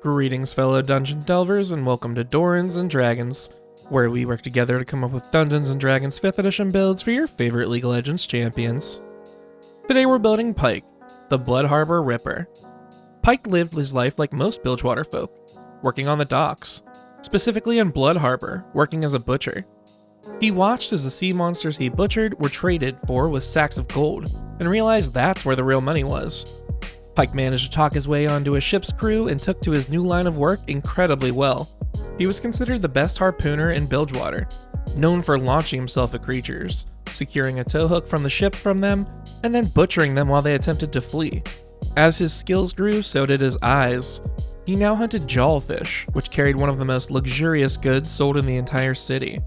Greetings, fellow dungeon delvers, and welcome to Dorans and Dragons, where we work together to come up with Dungeons & Dragons 5th edition builds for your favorite League of Legends champions. Today we're building Pyke, the Bloodharbor Ripper. Pyke lived his life like most Bilgewater folk, working on the docks, specifically in Bloodharbor, working as a butcher. He watched as the sea monsters he butchered were traded for with sacks of gold, and realized that's where the real money was. Pyke managed to talk his way onto a ship's crew and took to his new line of work incredibly well. He was considered the best harpooner in Bilgewater, known for launching himself at creatures, securing a towhook from the ship from them, and then butchering them while they attempted to flee. As his skills grew, so did his eyes. He now hunted jawfish, which carried one of the most luxurious goods sold in the entire city.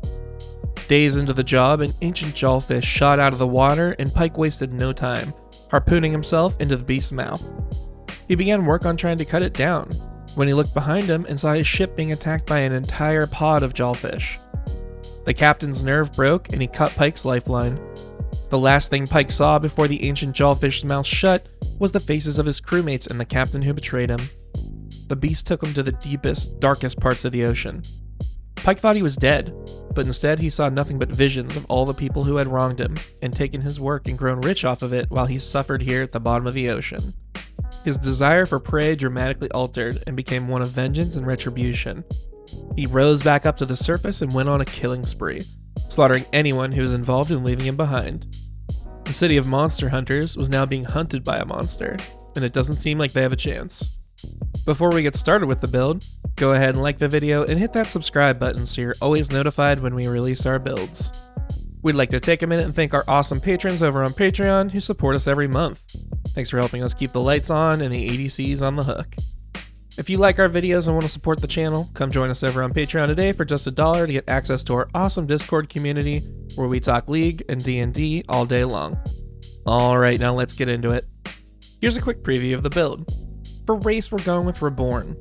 Days into the job, an ancient jawfish shot out of the water, and Pyke wasted no time, harpooning himself into the beast's mouth. He began work on trying to cut it down, when he looked behind him and saw his ship being attacked by an entire pod of jawfish. The captain's nerve broke and he cut Pyke's lifeline. The last thing Pyke saw before the ancient jawfish's mouth shut was the faces of his crewmates and the captain who betrayed him. The beast took him to the deepest, darkest parts of the ocean. Pyke thought he was dead, but instead he saw nothing but visions of all the people who had wronged him and taken his work and grown rich off of it while he suffered here at the bottom of the ocean. His desire for prey dramatically altered and became one of vengeance and retribution. He rose back up to the surface and went on a killing spree, slaughtering anyone who was involved in leaving him behind. The city of monster hunters was now being hunted by a monster, and it doesn't seem like they have a chance. Before we get started with the build, go ahead and like the video and hit that subscribe button so you're always notified when we release our builds. We'd like to take a minute and thank our awesome patrons over on Patreon who support us every month. Thanks for helping us keep the lights on and the ADCs on the hook. If you like our videos and want to support the channel, come join us over on Patreon today for just $1 to get access to our awesome Discord community where we talk League and D&D all day long. Alright, now let's get into it. Here's a quick preview of the build. For race, we're going with Reborn.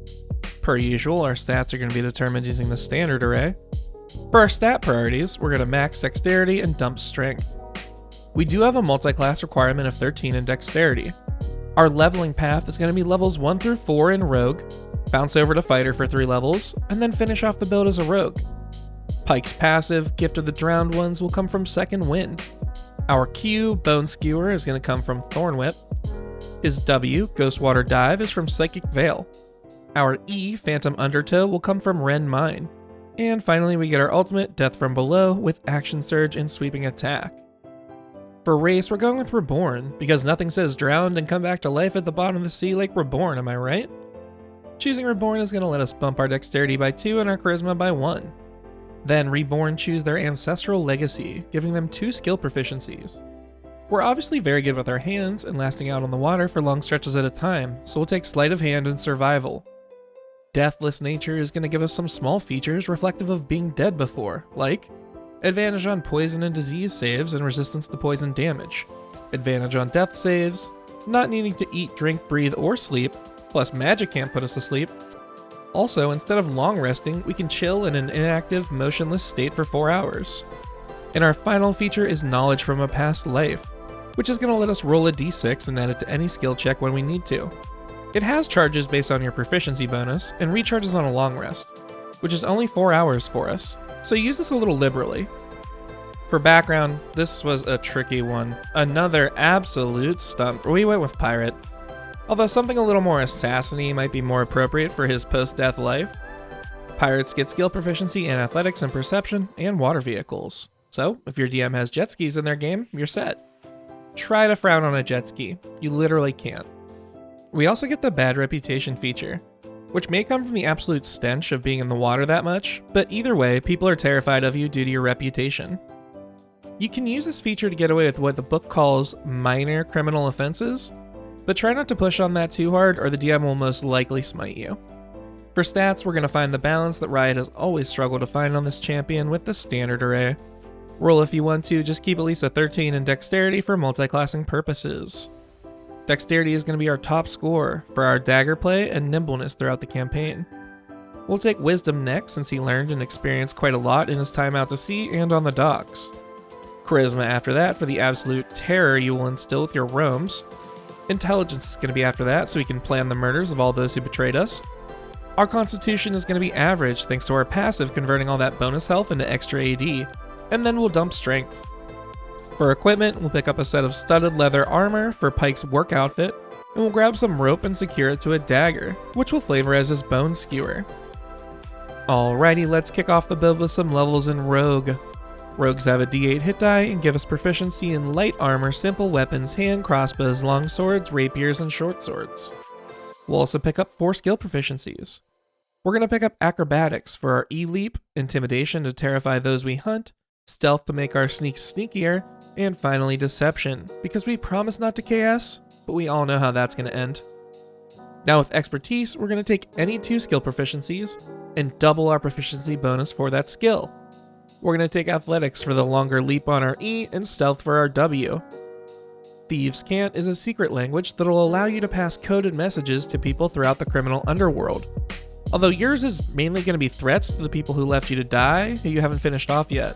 Per usual, our stats are going to be determined using the standard array. For our stat priorities, we're going to max dexterity and dump strength. We do have a multi-class requirement of 13 in dexterity. Our leveling path is going to be levels 1 through 4 in Rogue, bounce over to Fighter for 3 levels, and then finish off the build as a Rogue. Pyke's passive, Gift of the Drowned Ones, will come from Second Wind. Our Q, Bone Skewer, is going to come from Thorn Whip. His W, Ghostwater Dive, is from Psychic Veil. Our E, Phantom Undertow, will come from Ren Mine. And finally, we get our ultimate, Death from Below, with Action Surge and Sweeping Attack. For race, we're going with Reborn, because nothing says drowned and come back to life at the bottom of the sea like Reborn, am I right? Choosing Reborn is going to let us bump our dexterity by 2 and our charisma by 1. Then Reborn choose their ancestral legacy, giving them 2 skill proficiencies. We're obviously very good with our hands and lasting out on the water for long stretches at a time, so we'll take Sleight of Hand and Survival. Deathless nature is going to give us some small features reflective of being dead before, like advantage on poison and disease saves and resistance to poison damage, advantage on death saves, not needing to eat, drink, breathe, or sleep, plus magic can't put us to sleep. Also, instead of long resting, we can chill in an inactive, motionless state for 4 hours. And our final feature is Knowledge from a Past Life, which is going to let us roll a d6 and add it to any skill check when we need to. It has charges based on your proficiency bonus, and recharges on a long rest, which is only 4 hours for us, so use this a little liberally. For background, this was a tricky one. Another absolute stump. We went with Pirate, although something a little more assassin-y might be more appropriate for his post-death life. Pirates get skill proficiency in athletics and perception, and water vehicles. So, if your DM has jet skis in their game, you're set. Try to frown on a jet ski. You literally can't. We also get the Bad Reputation feature, which may come from the absolute stench of being in the water that much, but either way, people are terrified of you due to your reputation. You can use this feature to get away with what the book calls minor criminal offenses, but try not to push on that too hard or the DM will most likely smite you. For stats, we're going to find the balance that Riot has always struggled to find on this champion with the standard array. Roll if you want to, just keep at least a 13 in dexterity for multi-classing purposes. Dexterity is going to be our top score for our dagger play and nimbleness throughout the campaign. We'll take Wisdom next since he learned and experienced quite a lot in his time out to sea and on the docks. Charisma after that for the absolute terror you will instill with your roams. Intelligence is going to be after that so we can plan the murders of all those who betrayed us. Our constitution is going to be average thanks to our passive converting all that bonus health into extra AD, and then we'll dump strength. For equipment, we'll pick up a set of studded leather armor for Pyke's work outfit, and we'll grab some rope and secure it to a dagger, which will flavor as his bone skewer. Alrighty, let's kick off the build with some levels in Rogue. Rogues have a D8 hit die and give us proficiency in light armor, simple weapons, hand crossbows, long swords, rapiers, and short swords. We'll also pick up 4 skill proficiencies. We're going to pick up acrobatics for our E-leap, intimidation to terrify those we hunt, stealth to make our sneak sneakier, and finally deception, because we promise not to KS, but we all know how that's going to end. Now with expertise, we're going to take any 2 skill proficiencies and double our proficiency bonus for that skill. We're going to take athletics for the longer leap on our E and stealth for our W. Thieves' Cant is a secret language that will allow you to pass coded messages to people throughout the criminal underworld. Although yours is mainly going to be threats to the people who left you to die, who you haven't finished off yet.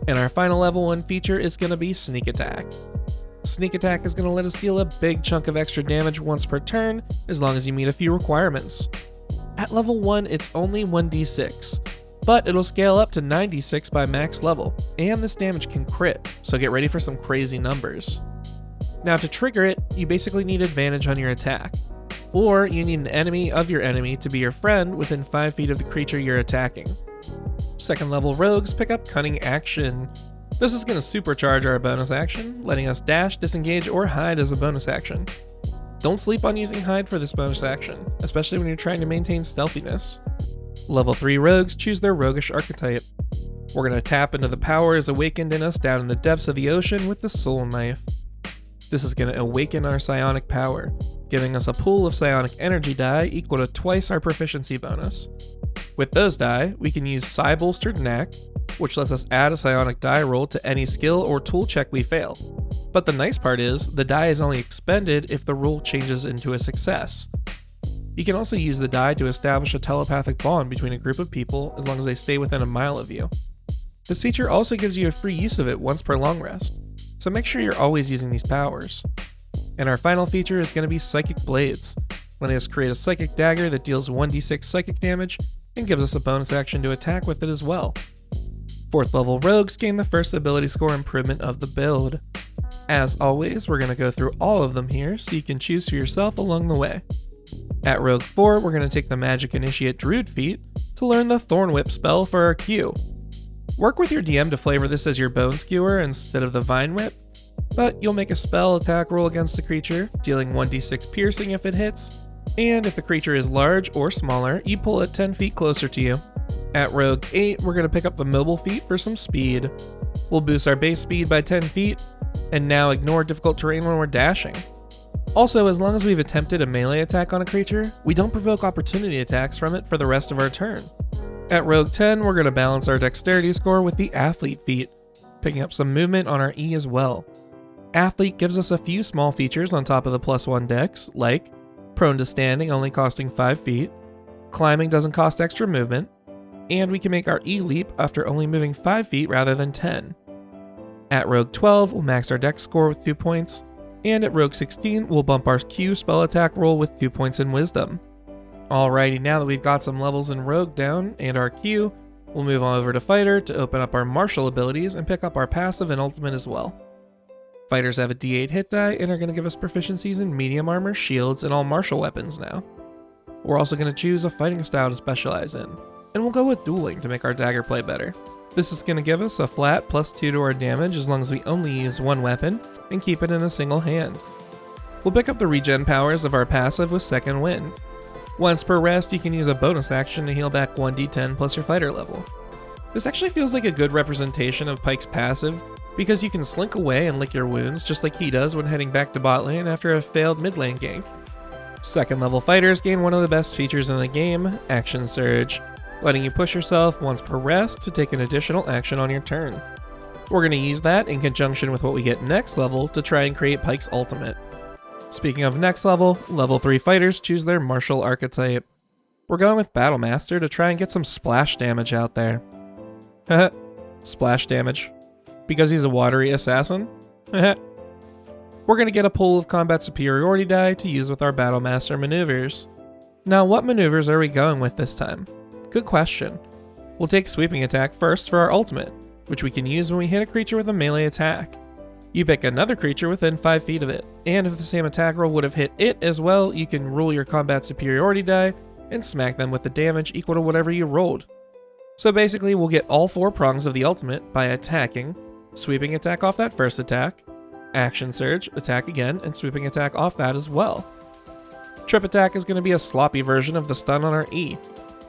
And our final level 1 feature is going to be Sneak Attack. Sneak Attack is going to let us deal a big chunk of extra damage once per turn, as long as you meet a few requirements. At level 1, it's only 1d6, but it'll scale up to 96 by max level, and this damage can crit, so get ready for some crazy numbers. Now to trigger it, you basically need advantage on your attack, or you need an enemy of your enemy to be your friend within 5 feet of the creature you're attacking. Second level rogues pick up Cunning Action. This is going to supercharge our bonus action, letting us dash, disengage, or hide as a bonus action. Don't sleep on using hide for this bonus action, especially when you're trying to maintain stealthiness. Level 3 rogues choose their roguish archetype. We're going to tap into the powers awakened in us down in the depths of the ocean with the Soul Knife. This is going to awaken our psionic power, giving us a pool of psionic energy die equal to twice our proficiency bonus. With those die, we can use Psi Bolstered Knack, which lets us add a psionic die roll to any skill or tool check we fail. But the nice part is, the die is only expended if the roll changes into a success. You can also use the die to establish a telepathic bond between a group of people as long as they stay within a mile of you. This feature also gives you a free use of it once per long rest, so make sure you're always using these powers. And our final feature is going to be Psychic Blades, letting us create a psychic dagger that deals 1d6 psychic damage and gives us a bonus action to attack with it as well. 4th level rogues gain the first ability score improvement of the build. As always, we're going to go through all of them here so you can choose for yourself along the way. At Rogue 4, we're going to take the Magic Initiate Druid feat to learn the Thorn Whip spell for our Q. Work with your DM to flavor this as your Bone Skewer instead of the Vine Whip, but you'll make a spell attack roll against the creature, dealing 1d6 piercing if it hits, and if the creature is large or smaller, you pull it 10 feet closer to you. At Rogue 8, we're going to pick up the Mobile feat for some speed. We'll boost our base speed by 10 feet, and now ignore difficult terrain when we're dashing. Also, as long as we've attempted a melee attack on a creature, we don't provoke opportunity attacks from it for the rest of our turn. At Rogue 10, we're going to balance our dexterity score with the Athlete feat, picking up some movement on our E as well. Athlete gives us a few small features on top of the +1 dex, like prone to standing only costing 5 feet, climbing doesn't cost extra movement, and we can make our E leap after only moving 5 feet rather than 10. At Rogue 12, we'll max our dex score with 2 points, and at Rogue 16, we'll bump our Q spell attack roll with 2 points in Wisdom. Alrighty, now that we've got some levels in Rogue down and our Q, we'll move on over to Fighter to open up our martial abilities and pick up our passive and ultimate as well. Fighters have a D8 hit die and are going to give us proficiencies in medium armor, shields, and all martial weapons now. We're also going to choose a fighting style to specialize in, and we'll go with dueling to make our dagger play better. This is going to give us a flat +2 to our damage as long as we only use one weapon and keep it in a single hand. We'll pick up the regen powers of our passive with Second Wind. Once per rest, you can use a bonus action to heal back 1d10 plus your fighter level. This actually feels like a good representation of Pyke's passive, because you can slink away and lick your wounds just like he does when heading back to bot lane after a failed mid lane gank. Second level fighters gain one of the best features in the game, Action Surge, letting you push yourself once per rest to take an additional action on your turn. We're going to use that in conjunction with what we get next level to try and create Pyke's ultimate. Speaking of next level, level 3 fighters choose their martial archetype. We're going with Battle Master to try and get some splash damage out there. Haha, splash damage. Because he's a watery assassin? Haha. We're going to get a pool of combat superiority die to use with our Battle Master maneuvers. Now, what maneuvers are we going with this time? Good question. We'll take Sweeping Attack first for our ultimate, which we can use when we hit a creature with a melee attack. You pick another creature within 5 feet of it, and if the same attack roll would have hit it as well, you can roll your combat superiority die and smack them with the damage equal to whatever you rolled. So basically, we'll get all 4 prongs of the ultimate by attacking, Sweeping Attack off that first attack, Action Surge, attack again, and Sweeping Attack off that as well. Trip Attack is going to be a sloppy version of the stun on our E.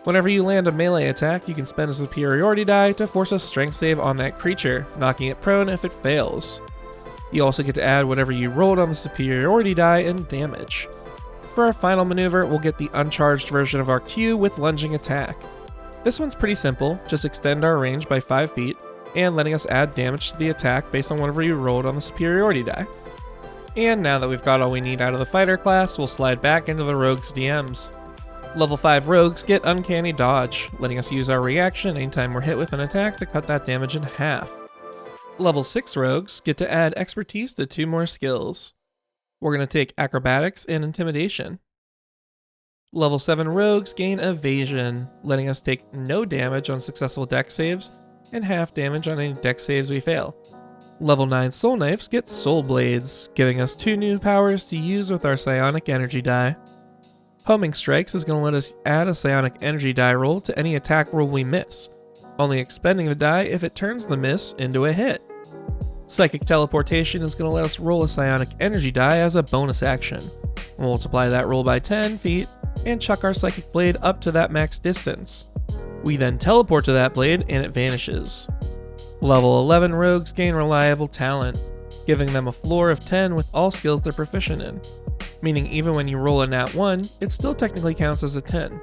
Whenever you land a melee attack, you can spend a superiority die to force a strength save on that creature, knocking it prone if it fails. You also get to add whatever you rolled on the superiority die and damage. For our final maneuver, we'll get the uncharged version of our Q with lunging attack. This one's pretty simple, just extend our range by 5 feet, and letting us add damage to the attack based on whatever you rolled on the superiority die. And now that we've got all we need out of the fighter class, we'll slide back into the Rogues DMs. Level 5 Rogues get Uncanny Dodge, letting us use our reaction anytime we're hit with an attack to cut that damage in half. Level 6 Rogues get to add Expertise to 2 more skills. We're going to take Acrobatics and Intimidation. Level 7 Rogues gain Evasion, letting us take no damage on successful dex saves and half damage on any dex saves we fail. Level 9 Soul Knives get Soul Blades, giving us 2 new powers to use with our Psionic Energy die. Homing Strikes is going to let us add a Psionic Energy die roll to any attack roll we miss, only expending the die if it turns the miss into a hit. Psychic Teleportation is going to let us roll a Psionic Energy die as a bonus action. We'll multiply that roll by 10 feet and chuck our Psychic Blade up to that max distance. We then teleport to that blade and it vanishes. Level 11 Rogues gain Reliable Talent, giving them a floor of 10 with all skills they're proficient in, meaning even when you roll a nat 1, it still technically counts as a 10.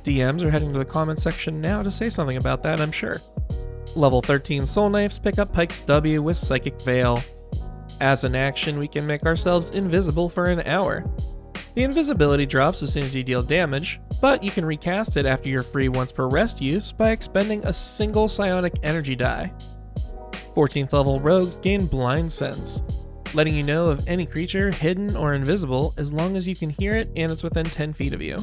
DMs are heading to the comments section now to say something about that, I'm sure. Level 13 Soul Knives pick up Pyke's W with Psychic Veil. As an action, we can make ourselves invisible for an hour. The invisibility drops as soon as you deal damage, but you can recast it after you're free once per rest use by expending a single Psionic Energy die. 14th level Rogues gain Blind Sense, letting you know of any creature hidden or invisible as long as you can hear it and it's within 10 feet of you.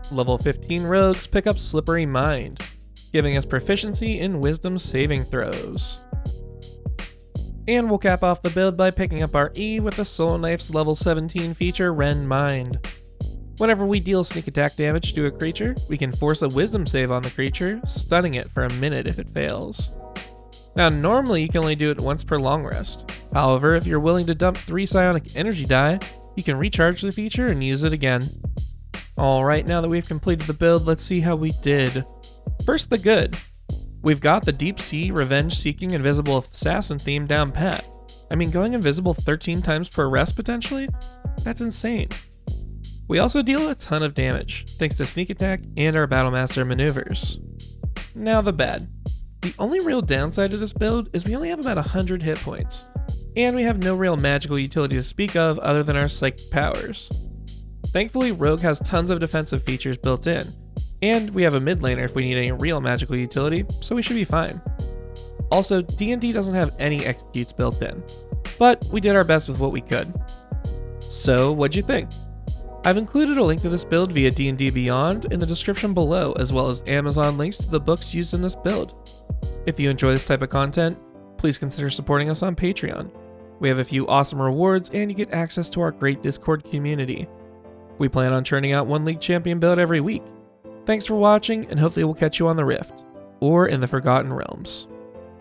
Level 15 Rogues pick up Slippery Mind, giving us proficiency in Wisdom saving throws. And we'll cap off the build by picking up our E with the Soul Knife's level 17 feature, Rend Mind. Whenever we deal sneak attack damage to a creature, we can force a Wisdom save on the creature, stunning it for a minute if it fails. Now normally you can only do it once per long rest. However, if you're willing to dump 3 Psionic Energy die, you can recharge the feature and use it again. Alright, now that we've completed the build, let's see how we did. First, the good. We've got the deep sea, revenge-seeking, invisible assassin theme down pat. I mean, going invisible 13 times per rest potentially? That's insane. We also deal a ton of damage, thanks to sneak attack and our Battlemaster maneuvers. Now the bad. The only real downside to this build is we only have about 100 hit points, and we have no real magical utility to speak of other than our psychic powers. Thankfully, Rogue has tons of defensive features built in, and we have a mid laner if we need any real magical utility, so we should be fine. Also, D&D doesn't have any executes built in, but we did our best with what we could. So, what'd you think? I've included a link to this build via D&D Beyond in the description below, as well as Amazon links to the books used in this build. If you enjoy this type of content, please consider supporting us on Patreon. We have a few awesome rewards, and you get access to our great Discord community. We plan on churning out one League Champion build every week. Thanks for watching, and hopefully we'll catch you on the Rift, or in the Forgotten Realms.